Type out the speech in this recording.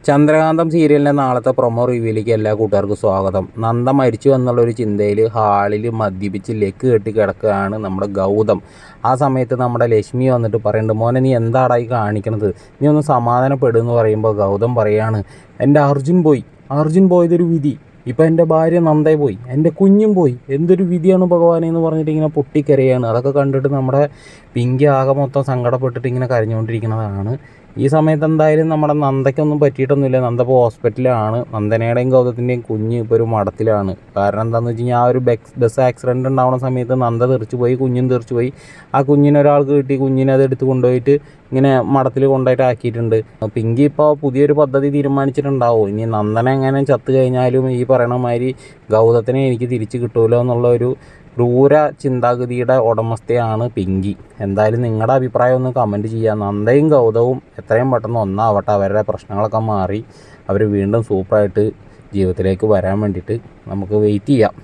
ചന്ദ്രകാന്തം സീരിയലിൻ്റെ നാളത്തെ പ്രൊമോ റിവ്യൂയിലേക്ക് എല്ലാ കൂട്ടുകാർക്കും സ്വാഗതം. നന്ദ മരിച്ചു എന്നുള്ളൊരു ചിന്തയിൽ ഹാളിൽ മദ്യപിച്ച് ലെക്ക് കെട്ടി കിടക്കുകയാണ് നമ്മുടെ ഗൗതം. ആ സമയത്ത് നമ്മുടെ ലക്ഷ്മി വന്നിട്ട് പറയുന്നുണ്ട്, മോനെ നീ എന്താടായി കാണിക്കണത്, നീ ഒന്ന് സമാധാനപ്പെടുമെന്ന് പറയുമ്പോൾ ഗൗതം പറയാണ്, എൻ്റെ അർജുൻ പോയതൊരു വിധി, ഇപ്പം എൻ്റെ ഭാര്യ നന്ദയെ പോയി, എൻ്റെ കുഞ്ഞും പോയി, എന്തൊരു വിധിയാണ് ഭഗവാനെ എന്ന് പറഞ്ഞിട്ട് ഇങ്ങനെ പൊട്ടിക്കരയാണ്. അതൊക്കെ കണ്ടിട്ട് നമ്മുടെ പിങ്കി ആകെ മൊത്തം സങ്കടപ്പെട്ടിട്ട് ഇങ്ങനെ കരഞ്ഞുകൊണ്ടിരിക്കുന്നതാണ്. ഈ സമയത്ത് എന്തായാലും നമ്മുടെ നന്ദയ്ക്കൊന്നും പറ്റിയിട്ടൊന്നുമില്ല. നന്ദ ഇപ്പോൾ ഹോസ്പിറ്റലിലാണ്. നന്ദനയുടെയും ഗൗതത്തിൻ്റെയും കുഞ്ഞ് ഇപ്പോൾ ഒരു മഠത്തിലാണ്. കാരണം എന്താണെന്ന് വെച്ച് കഴിഞ്ഞാൽ ആ ഒരു ബസ് ആക്സിഡൻറ്റ് ഉണ്ടാവുന്ന സമയത്ത് നന്ദ തെറിച്ച് പോയി, കുഞ്ഞും തെറിച്ച് പോയി. ആ കുഞ്ഞിനെ ഒരാൾക്ക് കിട്ടി, കുഞ്ഞിനെ അതെടുത്ത് കൊണ്ടുപോയിട്ട് ഇങ്ങനെ മഠത്തിൽ കൊണ്ടുപോയിട്ട് ആക്കിയിട്ടുണ്ട്. പിങ്കി ഇപ്പോൾ പുതിയൊരു പദ്ധതി തീരുമാനിച്ചിട്ടുണ്ടാവും. ഇനി നന്ദന എങ്ങനെ ചത്തു കഴിഞ്ഞാലും ഈ പറയണ മാതിരി ഗൗതത്തിനെ എനിക്ക് തിരിച്ച് കിട്ടുമല്ലോ എന്നുള്ള ഒരു ക്രൂര ചിന്താഗതിയുടെ ഉടമസ്ഥയാണ് പിങ്കി. എന്തായാലും നിങ്ങളുടെ അഭിപ്രായം ഒന്ന് കമൻറ്റ് ചെയ്യുക. നന്ദയും ഗൗതവും എത്രയും പെട്ടെന്ന് ഒന്നാവട്ടെ, അവരുടെ പ്രശ്നങ്ങളൊക്കെ മാറി അവർ വീണ്ടും സൂപ്പറായിട്ട് ജീവിതത്തിലേക്ക് വരാൻ വേണ്ടിയിട്ട് നമുക്ക് വെയിറ്റ് ചെയ്യാം.